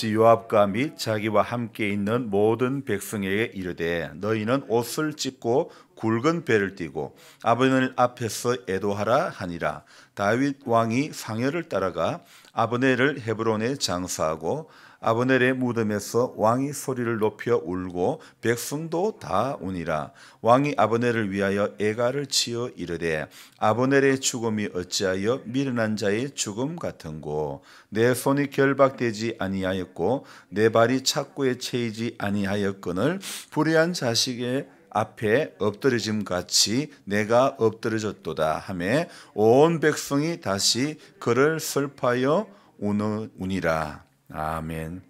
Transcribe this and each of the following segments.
요압과 및 자기와 함께 있는 모든 백성에게 이르되 너희는 옷을 찢고 굵은 배를 띠고 아브넬 앞에서 애도하라 하니라. 다윗 왕이 상여를 따라가 아브넬을 헤브론에 장사하고 아브넬의 무덤에서 왕이 소리를 높여 울고 백성도 다 우니라. 왕이 아브넬을 위하여 애가를 지어 이르되 아브넬의 죽음이 어찌하여 미련한 자의 죽음 같은고. 내 손이 결박되지 아니하였고 내 발이 착고에 채이지 아니하였거늘 불의한 자식의 앞에 엎드러짐 같이 내가 엎드러졌도다 하매 온 백성이 다시 그를 슬퍼하여 우니라. 아멘.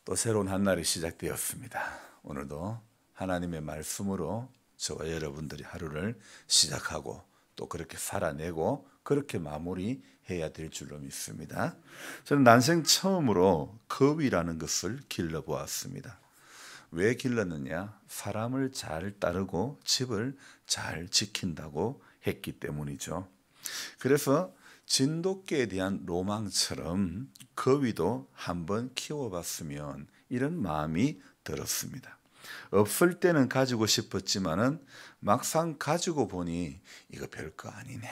또 새로운 한 날이 시작되었습니다. 오늘도 하나님의 말씀으로 저와 여러분들이 하루를 시작하고 또 그렇게 살아내고 그렇게 마무리해야 될 줄로 믿습니다. 저는 난생 처음으로 거위라는 것을 길러보았습니다. 왜 길렀느냐? 사람을 잘 따르고 집을 잘 지킨다고 했기 때문이죠. 그래서 진돗개에 대한 로망처럼 거위도 한번 키워봤으면 이런 마음이 들었습니다. 없을 때는 가지고 싶었지만은 막상 가지고 보니 이거 별거 아니네.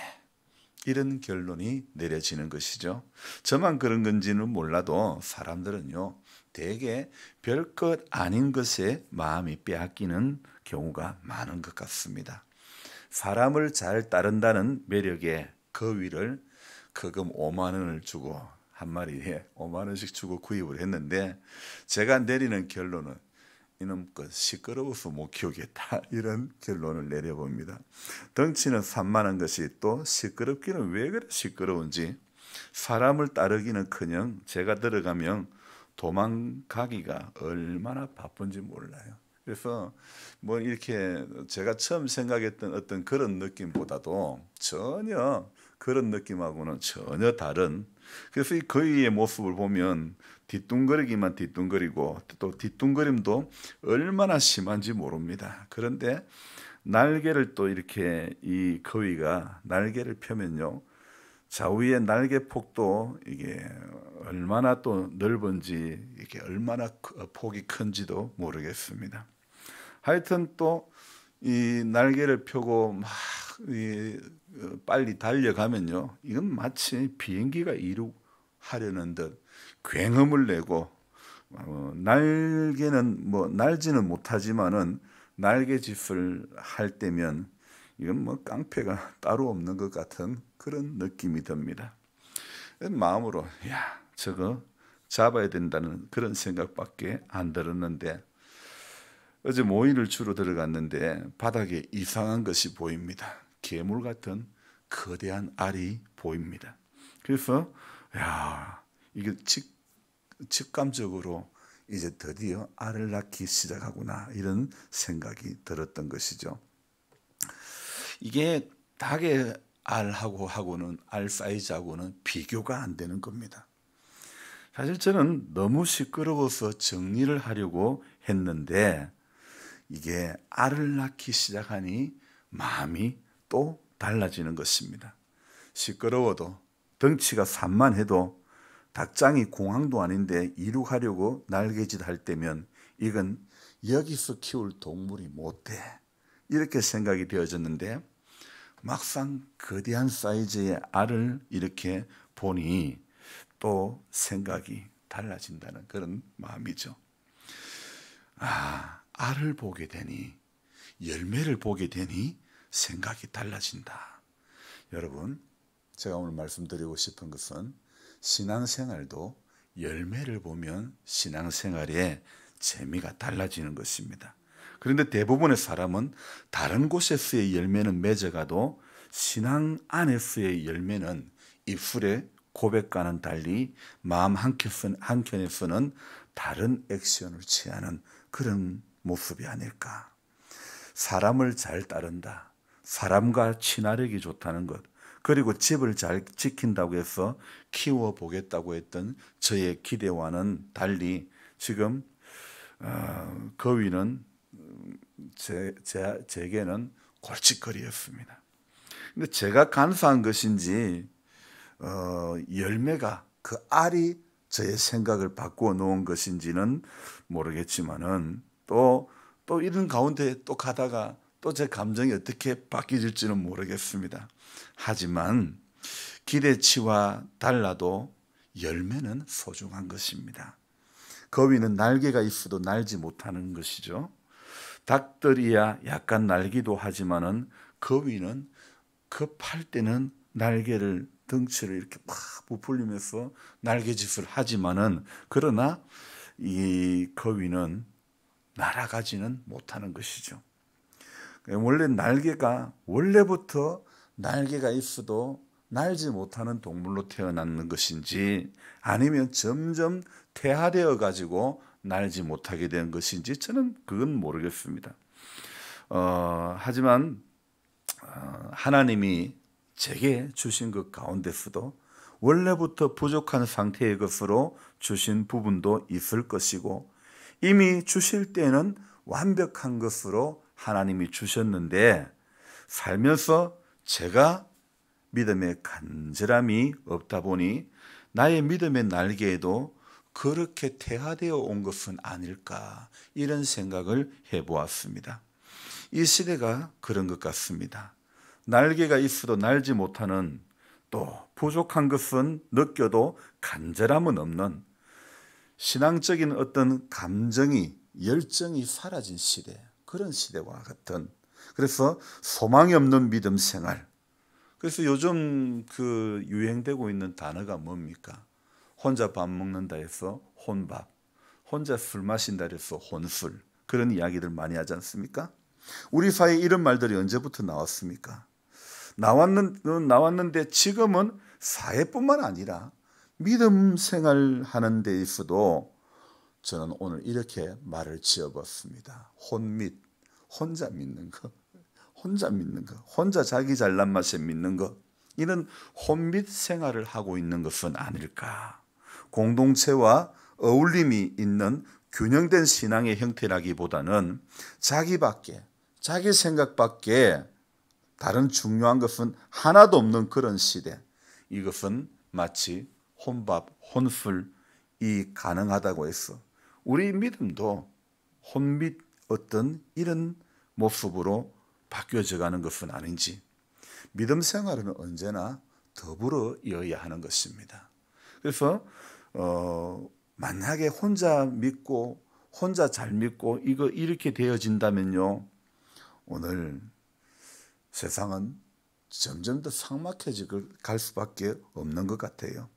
이런 결론이 내려지는 것이죠. 저만 그런 건지는 몰라도 사람들은요, 대개 별것 아닌 것에 마음이 빼앗기는 경우가 많은 것 같습니다. 사람을 잘 따른다는 매력에 거위를 거금 5만 원을 주고 한 마리에 5만 원씩 주고 구입을 했는데 제가 내리는 결론은 이놈 것 시끄러워서 못 키우겠다, 이런 결론을 내려봅니다. 덩치는 산만한 것이 또 시끄럽기는 왜 그래 시끄러운지, 사람을 따르기는커녕 제가 들어가면 도망가기가 얼마나 바쁜지 몰라요. 그래서 뭐 이렇게 제가 처음 생각했던 어떤 그런 느낌보다도 전혀 그런 느낌하고는 전혀 다른, 그래서 이 거위의 모습을 보면 뒤뚱거리기만 뒤뚱거리고 또 뒤뚱거림도 얼마나 심한지 모릅니다. 그런데 날개를 또 이렇게 이 거위가 날개를 펴면요, 좌우의 날개 폭도 이게 얼마나 또 넓은지, 이게 얼마나 폭이 큰지도 모르겠습니다. 하여튼 또 이 날개를 펴고 막 빨리 달려가면요, 이건 마치 비행기가 이륙하려는 듯 굉음을 내고, 날개는 뭐 날지는 못하지만은 날개짓을 할 때면 이건 뭐 깡패가 따로 없는 것 같은 그런 느낌이 듭니다. 마음으로 야, 저거 잡아야 된다는 그런 생각밖에 안 들었는데, 어제 모이를 주러 들어갔는데 바닥에 이상한 것이 보입니다. 괴물 같은 거대한 알이 보입니다. 그래서 야, 이게 직감적으로 이제 드디어 알을 낳기 시작하구나, 이런 생각이 들었던 것이죠. 이게 닭의 알하고는 알 사이즈하고는 비교가 안 되는 겁니다. 사실 저는 너무 시끄러워서 정리를 하려고 했는데 이게 알을 낳기 시작하니 마음이 또 달라지는 것입니다. 시끄러워도 덩치가 산만해도 닭장이 공항도 아닌데 이륙하려고 날개짓 할 때면 이건 여기서 키울 동물이 못 돼, 이렇게 생각이 되어졌는데 막상 거대한 사이즈의 알을 이렇게 보니 또 생각이 달라진다는 그런 마음이죠. 알을 보게 되니, 열매를 보게 되니 생각이 달라진다. 여러분, 제가 오늘 말씀드리고 싶은 것은 신앙생활도 열매를 보면 신앙생활의 재미가 달라지는 것입니다. 그런데 대부분의 사람은 다른 곳에서의 열매는 맺어가도 신앙 안에서의 열매는 입술의 고백과는 달리 마음 한켠에서는 다른 액션을 취하는 그런 모습이 아닐까. 사람을 잘 따른다, 사람과 친화력이 좋다는 것, 그리고 집을 잘 지킨다고 해서 키워보겠다고 했던 저의 기대와는 달리 지금 거위는 제게는 골칫거리였습니다. 근데 제가 간사한 것인지 열매가 그 알이 저의 생각을 바꾸어 놓은 것인지는 모르겠지만은 또 이런 가운데 또 가다가 또 제 감정이 어떻게 바뀌질지는 모르겠습니다. 하지만 기대치와 달라도 열매는 소중한 것입니다. 거위는 날개가 있어도 날지 못하는 것이죠. 닭들이야 약간 날기도 하지만은 거위는 급할 때는 날개를 덩치를 이렇게 막 부풀리면서 날개짓을 하지만은 그러나 이 거위는 날아가지는 못하는 것이죠. 원래 날개가 원래부터 날개가 있어도 날지 못하는 동물로 태어났는 것인지 아니면 점점 퇴화되어 가지고 날지 못하게 된 것인지 저는 그건 모르겠습니다. 하지만 하나님이 제게 주신 것 가운데서도 원래부터 부족한 상태의 것으로 주신 부분도 있을 것이고 이미 주실 때는 완벽한 것으로 하나님이 주셨는데 살면서 제가 믿음의 간절함이 없다 보니 나의 믿음의 날개에도 그렇게 퇴화되어 온 것은 아닐까 이런 생각을 해보았습니다. 이 시대가 그런 것 같습니다. 날개가 있어도 날지 못하는 또 부족한 것은 느껴도 간절함은 없는 신앙적인 어떤 감정이 열정이 사라진 시대 그런 시대와 같은 그래서 소망이 없는 믿음 생활 그래서 요즘 그 유행되고 있는 단어가 뭡니까? 혼자 밥 먹는다 해서 혼밥, 혼자 술 마신다 해서 혼술 그런 이야기들 많이 하지 않습니까? 우리 사이에 이런 말들이 언제부터 나왔습니까? 나왔는데 지금은 사회뿐만 아니라 믿음 생활하는 데 있어도 저는 오늘 이렇게 말을 지어봤습니다. 혼밋, 혼자 믿는 거, 혼자 자기 잘난 맛에 믿는 거 이런 혼밋 생활을 하고 있는 것은 아닐까. 공동체와 어울림이 있는 균형된 신앙의 형태라기보다는 자기밖에 자기 생각밖에 다른 중요한 것은 하나도 없는 그런 시대 이것은 마치 혼밥, 혼술이 가능하다고 해서 우리 믿음도 혼밋 어떤 이런 모습으로 바뀌어져 가는 것은 아닌지 믿음 생활은 언제나 더불어 이어야 하는 것입니다. 그래서 만약에 혼자 믿고 혼자 잘 믿고 이렇게 되어진다면요 오늘 세상은 점점 더 삭막해져 갈 수밖에 없는 것 같아요.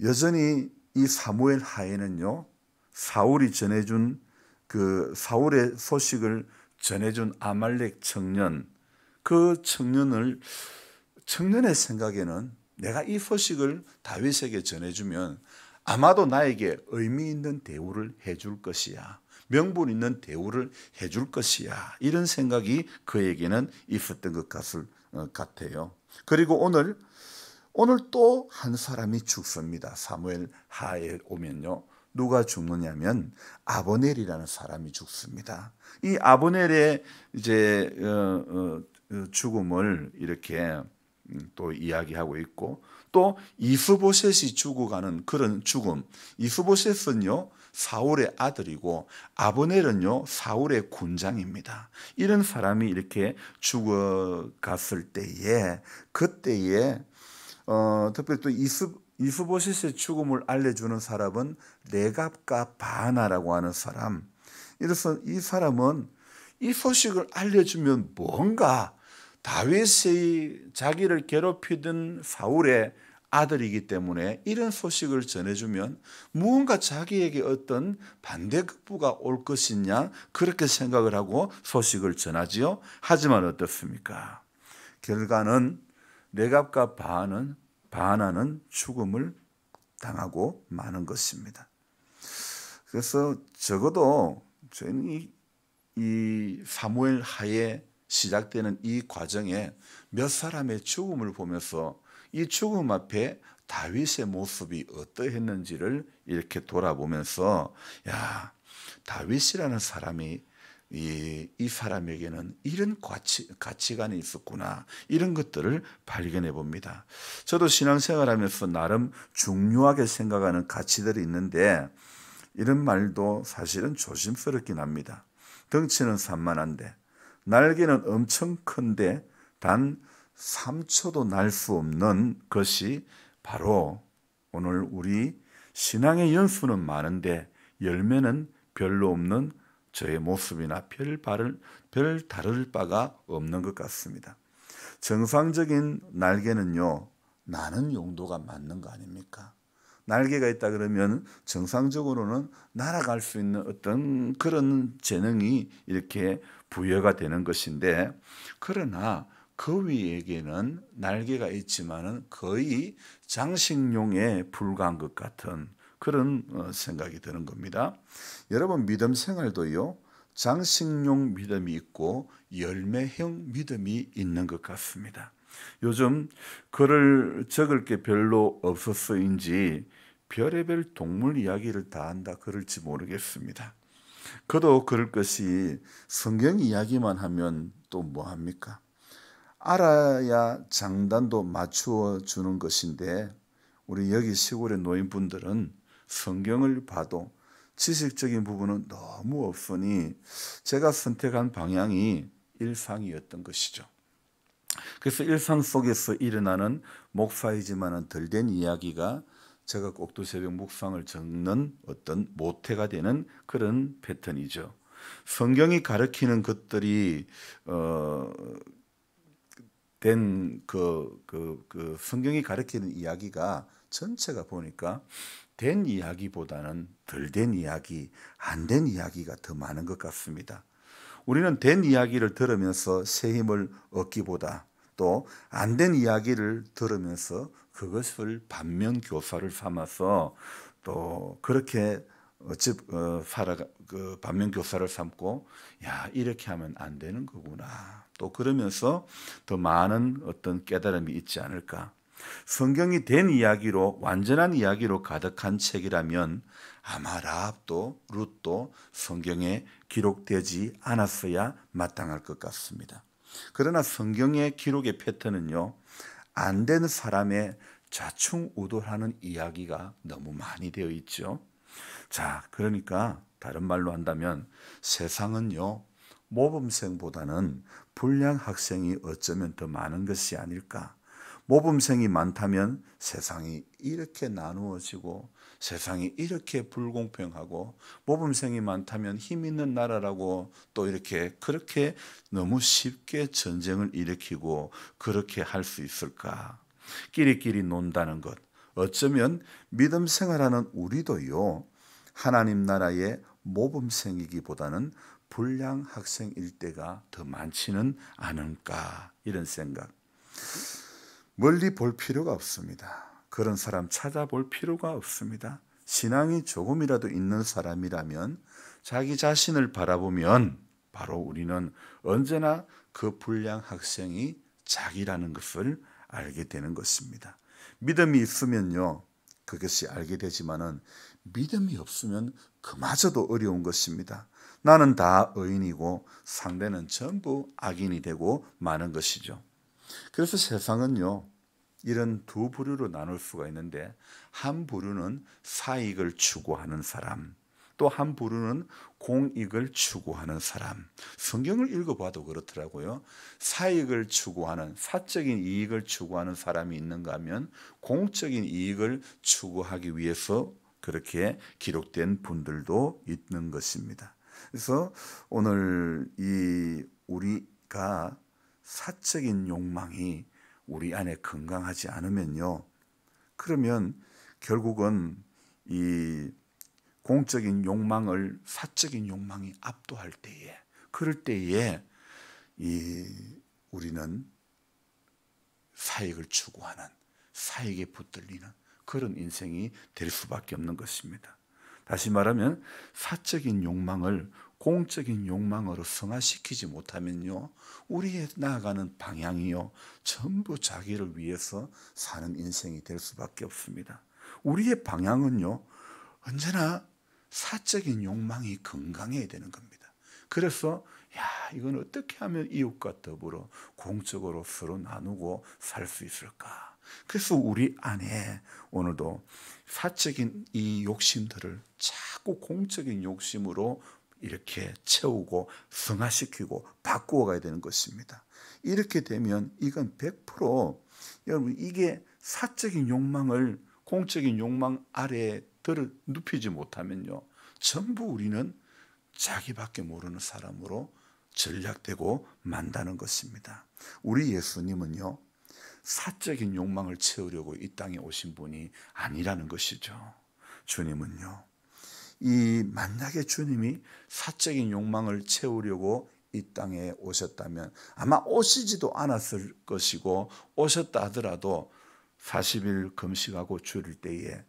여전히 이 사무엘 하에는요 사울이 전해준 그 사울의 소식을 전해준 아말렉 청년 그 청년의 생각에는 내가 이 소식을 다윗에게 전해주면 아마도 나에게 의미 있는 대우를 해줄 것이야. 명분 있는 대우를 해줄 것이야. 이런 생각이 그에게는 있었던 것 같아요. 그리고 오늘 또 한 사람이 죽습니다. 사무엘 하에 오면요. 누가 죽느냐면 아브넬이라는 사람이 죽습니다. 이 아브넬의 이제 죽음을 이렇게 또 이야기하고 있고 또 이스보셋이 죽어가는 그런 죽음. 이스보셋은요 사울의 아들이고 아브넬은요 사울의 군장입니다. 이런 사람이 이렇게 죽어갔을 때에 그때에 특별히 또 이스보셋의 죽음을 알려주는 사람은 레갑과 바나라고 하는 사람. 이래서 이 사람은 이 소식을 알려주면 뭔가 다윗이 자기를 괴롭히던 사울의 아들이기 때문에 이런 소식을 전해주면 무언가 자기에게 어떤 반대급부가 올 것이냐 그렇게 생각을 하고 소식을 전하지요. 하지만 어떻습니까? 결과는 레갑과 바하나는 죽음을 당하고 마는 것입니다. 그래서 적어도 저희는 이 사무엘 하에 시작되는 이 과정에 몇 사람의 죽음을 보면서 이 죽음 앞에 다윗의 모습이 어떠했는지를 이렇게 돌아보면서 야 다윗이라는 사람이 이 사람에게는 이런 가치관이 있었구나, 이런 것들을 발견해 봅니다. 저도 신앙생활하면서 나름 중요하게 생각하는 가치들이 있는데 이런 말도 사실은 조심스럽긴 합니다. 덩치는 산만한데 날개는 엄청 큰데 단 3초도 날 수 없는 것이 바로 오늘 우리 신앙의 연수는 많은데 열매는 별로 없는 저의 모습이나 별 다를 바가 없는 것 같습니다. 정상적인 날개는요, 나는 용도가 맞는 거 아닙니까? 날개가 있다 그러면 정상적으로는 날아갈 수 있는 어떤 그런 재능이 이렇게 부여가 되는 것인데, 그러나 거위에게는 날개가 있지만은 거의 장식용에 불과한 것 같은 그런 생각이 드는 겁니다. 여러분, 믿음 생활도요, 장식용 믿음이 있고 열매형 믿음이 있는 것 같습니다. 요즘 글을 적을 게 별로 없어서인지 별의별 동물 이야기를 다 한다 그럴지 모르겠습니다. 그도 그럴 것이 성경 이야기만 하면 또 뭐합니까? 알아야 장단도 맞추어 주는 것인데 우리 여기 시골의 노인분들은 성경을 봐도 지식적인 부분은 너무 없으니 제가 선택한 방향이 일상이었던 것이죠. 그래서 일상 속에서 일어나는 목사이지만은 덜 된 이야기가 제가 꼭두새벽 묵상을 적는 어떤 모태가 되는 그런 패턴이죠. 성경이 가르치는 것들이 성경이 가르치는 이야기가 전체가 보니까 된 이야기보다는 덜 된 이야기, 안 된 이야기가 더 많은 것 같습니다. 우리는 된 이야기를 들으면서 새 힘을 얻기보다 또 안 된 이야기를 들으면서 그것을 반면 교사를 삼아서 또 그렇게 반면 교사를 삼고, 야, 이렇게 하면 안 되는 거구나, 또 그러면서 더 많은 어떤 깨달음이 있지 않을까. 성경이 된 이야기로, 완전한 이야기로 가득한 책이라면 아마 라합도 룻도 성경에 기록되지 않았어야 마땅할 것 같습니다. 그러나 성경의 기록의 패턴은요, 안 된 사람의 좌충우돌하는 이야기가 너무 많이 되어 있죠. 자, 그러니까 다른 말로 한다면 세상은요, 모범생보다는 불량 학생이 어쩌면 더 많은 것이 아닐까. 모범생이 많다면 세상이 이렇게 나누어지고 세상이 이렇게 불공평하고, 모범생이 많다면 힘 있는 나라라고 또 이렇게 그렇게 너무 쉽게 전쟁을 일으키고 그렇게 할 수 있을까. 끼리끼리 논다는 것, 어쩌면 믿음 생활하는 우리도요, 하나님 나라의 모범생이기보다는 불량 학생일 때가 더 많지는 않을까, 이런 생각. 멀리 볼 필요가 없습니다. 그런 사람 찾아볼 필요가 없습니다. 신앙이 조금이라도 있는 사람이라면 자기 자신을 바라보면 바로 우리는 언제나 그 불량 학생이 자기라는 것을 알게 되는 것입니다. 믿음이 있으면요, 그것이 알게 되지만은 믿음이 없으면 그마저도 어려운 것입니다. 나는 다 의인이고 상대는 전부 악인이 되고 마는 것이죠. 그래서 세상은요, 이런 두 부류로 나눌 수가 있는데, 한 부류는 사익을 추구하는 사람, 또 한 부류는 공익을 추구하는 사람. 성경을 읽어봐도 그렇더라고요. 사익을 추구하는, 사적인 이익을 추구하는 사람이 있는가 하면 공적인 이익을 추구하기 위해서 그렇게 기록된 분들도 있는 것입니다. 그래서 오늘 우리가 사적인 욕망이 우리 안에 건강하지 않으면요, 그러면 결국은 이 공적인 욕망을 사적인 욕망이 압도할 때에, 그럴 때에 우리는 사익을 추구하는, 사익에 붙들리는 그런 인생이 될 수밖에 없는 것입니다. 다시 말하면 사적인 욕망을 공적인 욕망으로 승화시키지 못하면요, 우리의 나아가는 방향이요, 전부 자기를 위해서 사는 인생이 될 수밖에 없습니다. 우리의 방향은요, 언제나 사적인 욕망이 건강해야 되는 겁니다. 그래서 이건 어떻게 하면 이웃과 더불어 공적으로 서로 나누고 살 수 있을까? 그래서 우리 안에 오늘도 사적인 이 욕심들을 자꾸 공적인 욕심으로 이렇게 채우고 승화시키고 바꾸어 가야 되는 것입니다. 이렇게 되면 이건 100% 여러분, 이게 사적인 욕망을 공적인 욕망 아래에 눕히지 못하면요, 전부 우리는 자기밖에 모르는 사람으로 전략되고 만다는 것입니다. 우리 예수님은요, 사적인 욕망을 채우려고 이 땅에 오신 분이 아니라는 것이죠. 주님은요, 만약에 주님이 사적인 욕망을 채우려고 이 땅에 오셨다면 아마 오시지도 않았을 것이고, 오셨다 하더라도 40일 금식하고 줄일 때에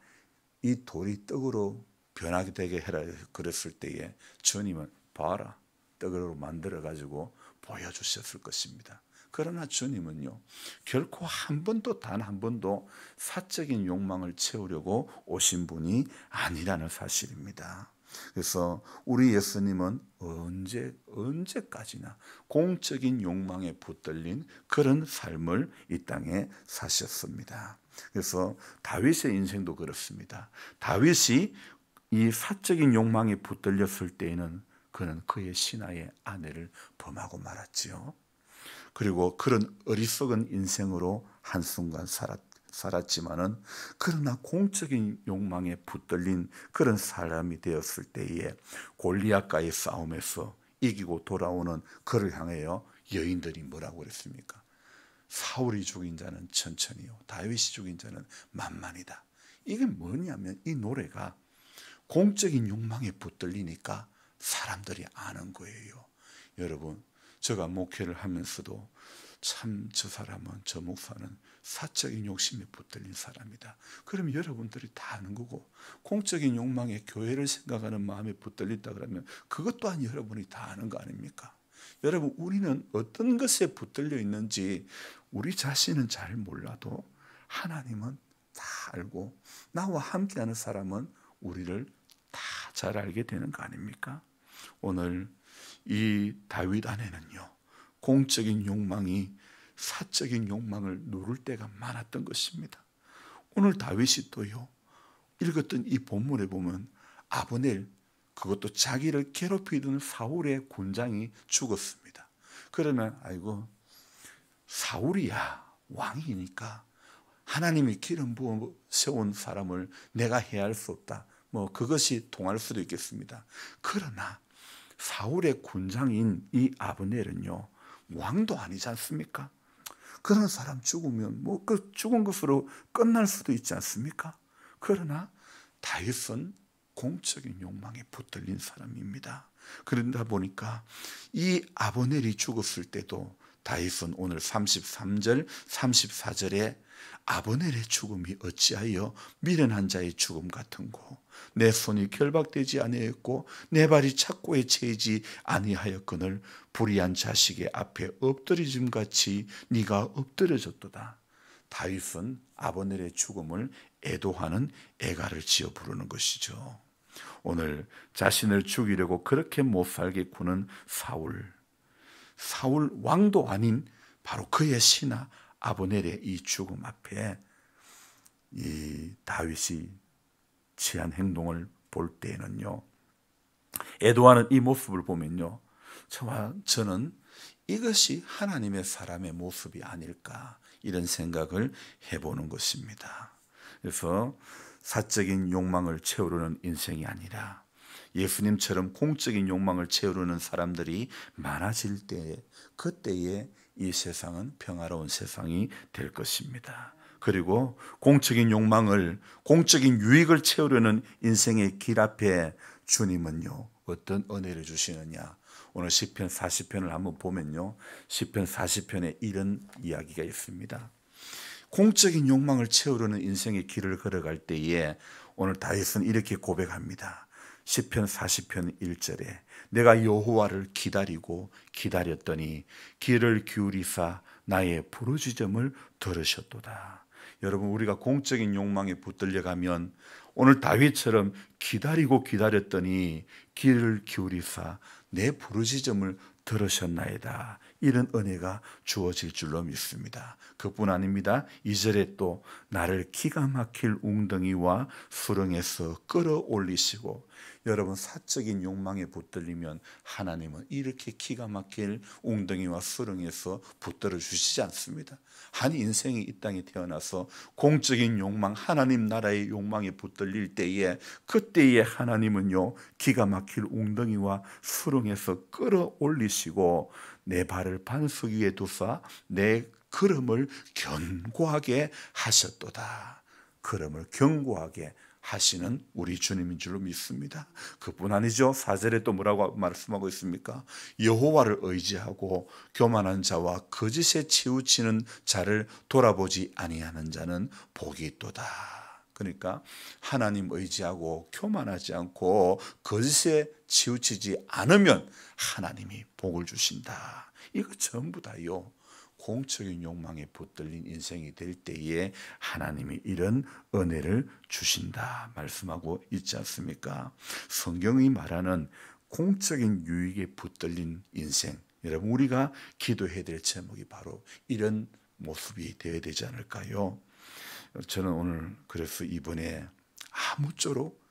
이 돌이 떡으로 변하게 되게 해라 그랬을 때에 주님은 봐라, 떡으로 만들어 가지고 보여주셨을 것입니다. 그러나 주님은요, 결코 한 번도 단 한 번도 사적인 욕망을 채우려고 오신 분이 아니라는 사실입니다. 그래서 우리 예수님은 언제까지나 공적인 욕망에 붙들린 그런 삶을 이 땅에 사셨습니다. 그래서 다윗의 인생도 그렇습니다. 다윗이 이 사적인 욕망에 붙들렸을 때에는 그는 그의 신하의 아내를 범하고 말았지요. 그리고 그런 어리석은 인생으로 한순간 살았지만은, 그러나 공적인 욕망에 붙들린 그런 사람이 되었을 때에 골리앗과의 싸움에서 이기고 돌아오는 그를 향하여 여인들이 뭐라고 그랬습니까? 사울이 죽인 자는 천천히요, 다윗이 죽인 자는 만만이다. 이게 뭐냐면, 이 노래가 공적인 욕망에 붙들리니까 사람들이 아는 거예요. 여러분, 제가 목회를 하면서도 참 저 사람은, 저 목사는 사적인 욕심에 붙들린 사람이다. 그럼 여러분들이 다 아는 거고, 공적인 욕망에 교회를 생각하는 마음에 붙들렸다 그러면 그것 또한 여러분이 다 아는 거 아닙니까? 여러분, 우리는 어떤 것에 붙들려 있는지 우리 자신은 잘 몰라도 하나님은 다 알고, 나와 함께하는 사람은 우리를 다 잘 알게 되는 거 아닙니까? 오늘 이 다윗 안에는요, 공적인 욕망이 사적인 욕망을 누를 때가 많았던 것입니다. 오늘 다윗이 또요, 읽었던 이 본문에 보면 아브넬, 그것도 자기를 괴롭히던 사울의 군장이 죽었습니다. 그러면 아이고, 사울이야 왕이니까 하나님이 기름 부어 세운 사람을 내가 해할 수 없다, 뭐 그것이 통할 수도 있겠습니다. 그러나 사울의 군장인 이 아브넬은요, 왕도 아니지 않습니까? 그런 사람 죽으면 뭐 그 죽은 것으로 끝날 수도 있지 않습니까? 그러나 다윗은 공적인 욕망에 붙들린 사람입니다. 그러다 보니까 이 아브넬이 죽었을 때도 다윗은 오늘 33절 34절에 아브넬의 죽음이 어찌하여 미련한 자의 죽음 같은고, 내 손이 결박되지 아니하였고 내 발이 착고에 채이지 아니하였거늘 불의한 자식의 앞에 엎드리짐 같이 네가 엎드려졌도다. 다윗은 아브넬의 죽음을 애도하는 애가를 지어 부르는 것이죠. 오늘 자신을 죽이려고 그렇게 못살게 구는 사울 왕도 아닌 바로 그의 신하 아브넬의 이 죽음 앞에 이 다윗이 취한 행동을 볼 때에는요, 애도하는 이 모습을 보면요, 저는 이것이 하나님의 사람의 모습이 아닐까, 이런 생각을 해보는 것입니다. 그래서 사적인 욕망을 채우려는 인생이 아니라 예수님처럼 공적인 욕망을 채우려는 사람들이 많아질 때, 그때에 이 세상은 평화로운 세상이 될 것입니다. 그리고 공적인 욕망을, 공적인 유익을 채우려는 인생의 길 앞에 주님은요, 어떤 은혜를 주시느냐. 오늘 시편 40편을 한번 보면요, 시편 40편에 이런 이야기가 있습니다. 공적인 욕망을 채우려는 인생의 길을 걸어갈 때에 오늘 다윗은 이렇게 고백합니다. 시편 40편 1절에 내가 여호와를 기다리고 기다렸더니 귀를 기울이사 나의 부르짖음을 들으셨도다. 여러분, 우리가 공적인 욕망에 붙들려 가면 오늘 다윗처럼 기다리고 기다렸더니 귀를 기울이사 내 부르짖음을 들으셨나이다. 이런 은혜가 주어질 줄로 믿습니다. 그뿐 아닙니다. 2절에 또 나를 기가 막힐 웅덩이와 수렁에서 끌어올리시고, 여러분 사적인 욕망에 붙들리면 하나님은 이렇게 기가 막힐 웅덩이와 수렁에서 붙들어 주시지 않습니다. 한 인생이 이 땅에 태어나서 공적인 욕망, 하나님 나라의 욕망에 붙들릴 때에, 그때에 하나님은요 기가 막힐 웅덩이와 수렁에서 끌어올리시고 내 발을 반석 위에 두사 내 걸음을 견고하게 하셨도다. 걸음을 견고하게 하시는 우리 주님인 줄로 믿습니다. 그뿐 아니죠. 4절에 또 뭐라고 말씀하고 있습니까? 여호와를 의지하고 교만한 자와 거짓에 치우치는 자를 돌아보지 아니하는 자는 복이 있도다. 그러니까 하나님 의지하고 교만하지 않고 거짓에 치우치지 않으면 하나님이 복을 주신다. 이거 전부 다요 공적인 욕망에 붙들린 인생이 될 때에 하나님이 이런 은혜를 주신다 말씀하고 있지 않습니까? 성경이 말하는 공적인 유익에 붙들린 인생, 여러분 우리가 기도해야 될 제목이 바로 이런 모습이 되어야 되지 않을까요? 저는 오늘 그래서 이번에 아무쪼록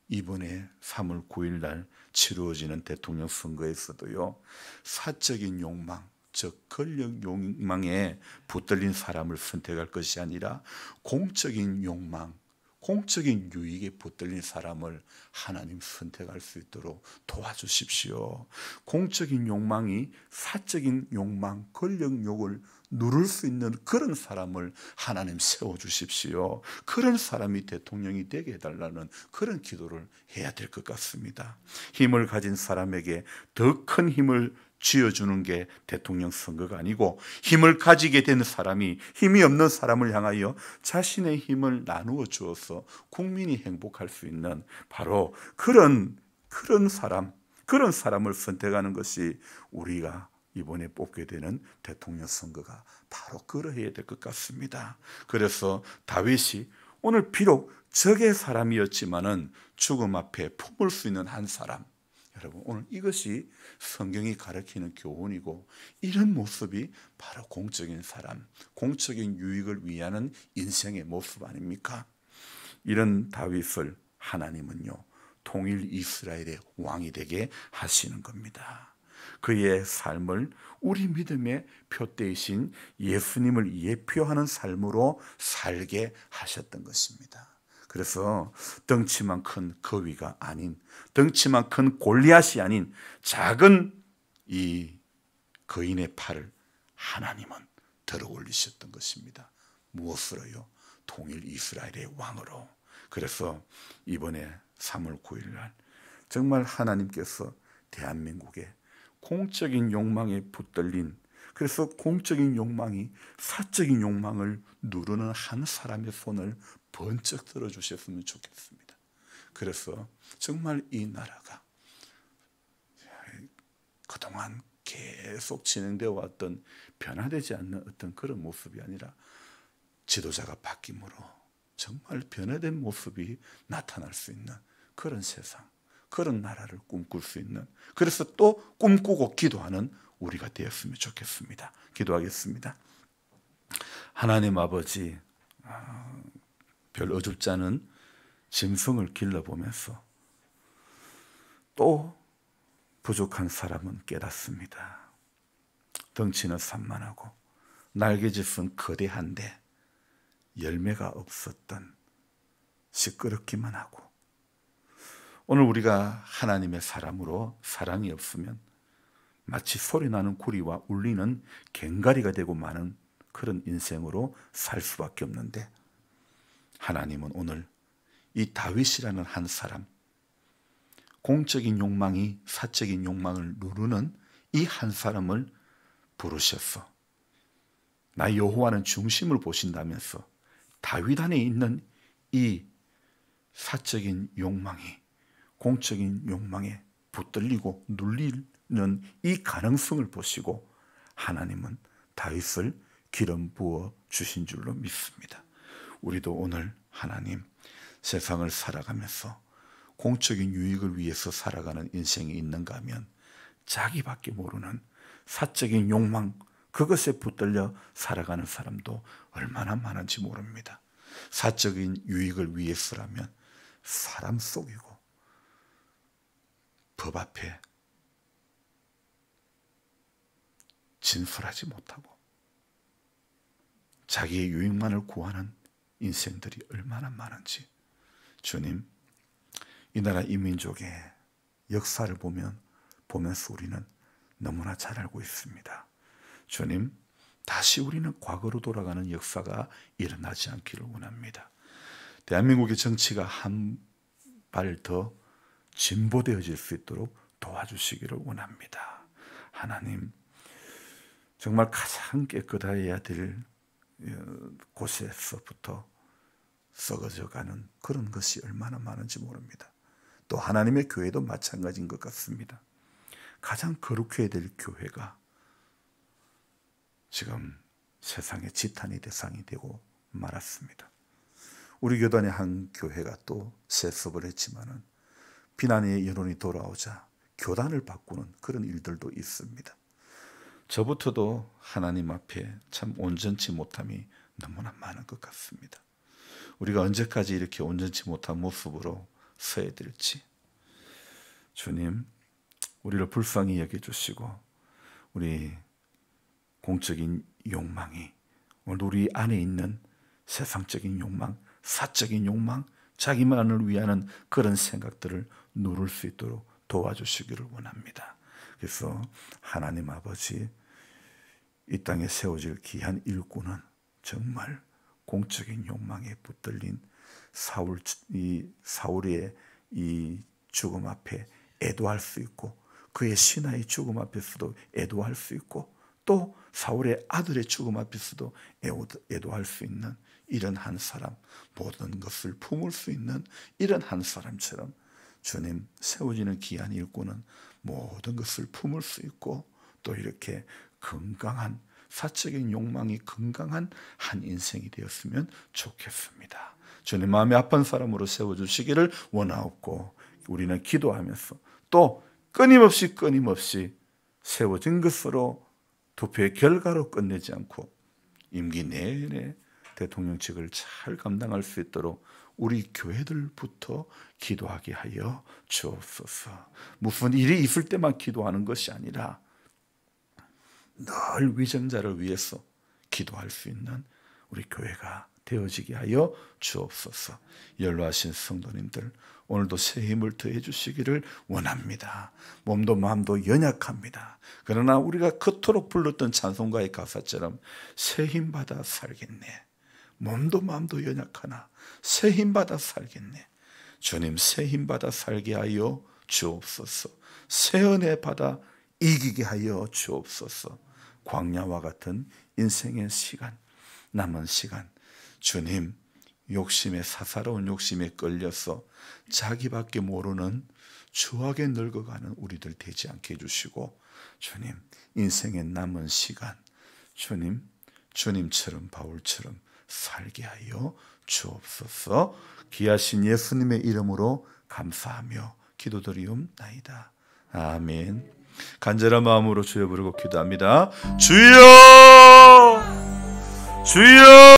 이번에 3월 9일 날 치루어지는 대통령 선거에서도요 사적인 욕망, 즉 권력 욕망에 붙들린 사람을 선택할 것이 아니라 공적인 욕망, 공적인 유익에 붙들린 사람을 하나님 선택할 수 있도록 도와주십시오. 공적인 욕망이 사적인 욕망, 권력욕을 누를 수 있는 그런 사람을 하나님 세워주십시오. 그런 사람이 대통령이 되게 해달라는 그런 기도를 해야 될 것 같습니다. 힘을 가진 사람에게 더 큰 힘을 쥐어주는 게 대통령 선거가 아니고, 힘을 가지게 된 사람이 힘이 없는 사람을 향하여 자신의 힘을 나누어 주어서 국민이 행복할 수 있는 바로 그런 사람을 선택하는 것이 우리가 이번에 뽑게 되는 대통령 선거가 바로 그러해야 될 것 같습니다. 그래서 다윗이 오늘 비록 적의 사람이었지만은 죽음 앞에 품을 수 있는 한 사람, 여러분 오늘 이것이 성경이 가르치는 교훈이고, 이런 모습이 바로 공적인 사람, 공적인 유익을 위하는 인생의 모습 아닙니까? 이런 다윗을 하나님은요 통일 이스라엘의 왕이 되게 하시는 겁니다. 그의 삶을 우리 믿음의 표대이신 예수님을 예표하는 삶으로 살게 하셨던 것입니다. 그래서 덩치만 큰 거위가 아닌, 덩치만 큰 골리앗이 아닌 작은 이 거인의 팔을 하나님은 들어 올리셨던 것입니다. 무엇으로요? 통일 이스라엘의 왕으로. 그래서 이번에 3월 9일 날 정말 하나님께서 대한민국에 공적인 욕망에 붙들린, 그래서 공적인 욕망이 사적인 욕망을 누르는 한 사람의 손을 번쩍 들어주셨으면 좋겠습니다. 그래서 정말 이 나라가 그동안 계속 진행되어 왔던 변화되지 않는 어떤 그런 모습이 아니라 지도자가 바뀜으로 정말 변화된 모습이 나타날 수 있는 그런 세상, 그런 나라를 꿈꿀 수 있는, 그래서 또 꿈꾸고 기도하는 우리가 되었으면 좋겠습니다. 기도하겠습니다. 하나님 아버지, 별 어줍지 않은 짐승을 길러보면서 또 부족한 사람은 깨닫습니다. 덩치는 산만하고 날개짓은 거대한데 열매가 없었던, 시끄럽기만 하고, 오늘 우리가 하나님의 사람으로 사랑이 없으면 마치 소리나는 구리와 울리는 괭가리가 되고 마는 그런 인생으로 살 수밖에 없는데, 하나님은 오늘 이 다윗이라는 한 사람, 공적인 욕망이 사적인 욕망을 누르는 이 한 사람을 부르셔서 나 여호와는 중심을 보신다면서 다윗 안에 있는 이 사적인 욕망이 공적인 욕망에 붙들리고 눌리는 이 가능성을 보시고 하나님은 다윗을 기름 부어 주신 줄로 믿습니다. 우리도 오늘 하나님 세상을 살아가면서 공적인 유익을 위해서 살아가는 인생이 있는가 하면 자기밖에 모르는 사적인 욕망, 그것에 붙들려 살아가는 사람도 얼마나 많은지 모릅니다. 사적인 유익을 위해서라면 사람 속이고 법 앞에 진술하지 못하고 자기의 유익만을 구하는 인생들이 얼마나 많은지, 주님, 이 나라 이 민족의 역사를 보면서 우리는 너무나 잘 알고 있습니다. 주님, 다시 우리는 과거로 돌아가는 역사가 일어나지 않기를 원합니다. 대한민국의 정치가 한 발 더 진보되어질 수 있도록 도와주시기를 원합니다. 하나님, 정말 가장 깨끗해야 될 곳에서부터 썩어져가는 그런 것이 얼마나 많은지 모릅니다. 또 하나님의 교회도 마찬가지인 것 같습니다. 가장 거룩해야 될 교회가 지금 세상의 지탄의 대상이 되고 말았습니다. 우리 교단의 한 교회가 또 세습을 했지만은 비난의 여론이 돌아오자 교단을 바꾸는 그런 일들도 있습니다. 저부터도 하나님 앞에 참 온전치 못함이 너무나 많은 것 같습니다. 우리가 언제까지 이렇게 온전치 못한 모습으로 서야 될지, 주님, 우리를 불쌍히 여겨주시고 우리 공적인 욕망이, 오늘 우리 안에 있는 세상적인 욕망, 사적인 욕망, 자기만을 위하는 그런 생각들을 누를 수 있도록 도와주시기를 원합니다. 그래서 하나님 아버지, 이 땅에 세워질 귀한 일꾼은 정말 공적인 욕망에 붙들린 사울의 이 죽음 앞에 애도할 수 있고, 그의 신하의 죽음 앞에서도 애도할 수 있고, 또 사울의 아들의 죽음 앞에서도 애도할 수 있는 이런 한 사람, 모든 것을 품을 수 있는 이런 한 사람처럼 주님, 세워지는 귀한 일꾼은 모든 것을 품을 수 있고 또 이렇게 건강한, 사적인 욕망이 건강한 한 인생이 되었으면 좋겠습니다. 주님, 마음이 아픈 사람으로 세워주시기를 원하옵고, 우리는 기도하면서 또 끊임없이 세워진 것으로 투표의 결과로 끝내지 않고 임기 내내 대통령직을 잘 감당할 수 있도록 우리 교회들부터 기도하게 하여 주옵소서. 무슨 일이 있을 때만 기도하는 것이 아니라 늘 위정자를 위해서 기도할 수 있는 우리 교회가 되어지게 하여 주옵소서. 연로하신 성도님들, 오늘도 새 힘을 더해 주시기를 원합니다. 몸도 마음도 연약합니다. 그러나 우리가 그토록 불렀던 찬송가의 가사처럼 새 힘 받아 살겠네. 몸도 마음도 연약하나 새 힘 받아 살겠네. 주님, 새 힘 받아 살게 하여 주옵소서. 새 은혜 받아 이기게 하여 주옵소서. 광야와 같은 인생의 시간, 남은 시간, 주님, 사사로운 욕심에 끌려서 자기밖에 모르는 추하게 늙어가는 우리들 되지 않게 해주시고, 주님, 인생의 남은 시간, 주님처럼 바울처럼 살게 하여 주옵소서. 귀하신 예수님의 이름으로 감사하며 기도드리옵나이다. 아멘. 간절한 마음으로 주여 부르고 기도합니다. 주여! 주여!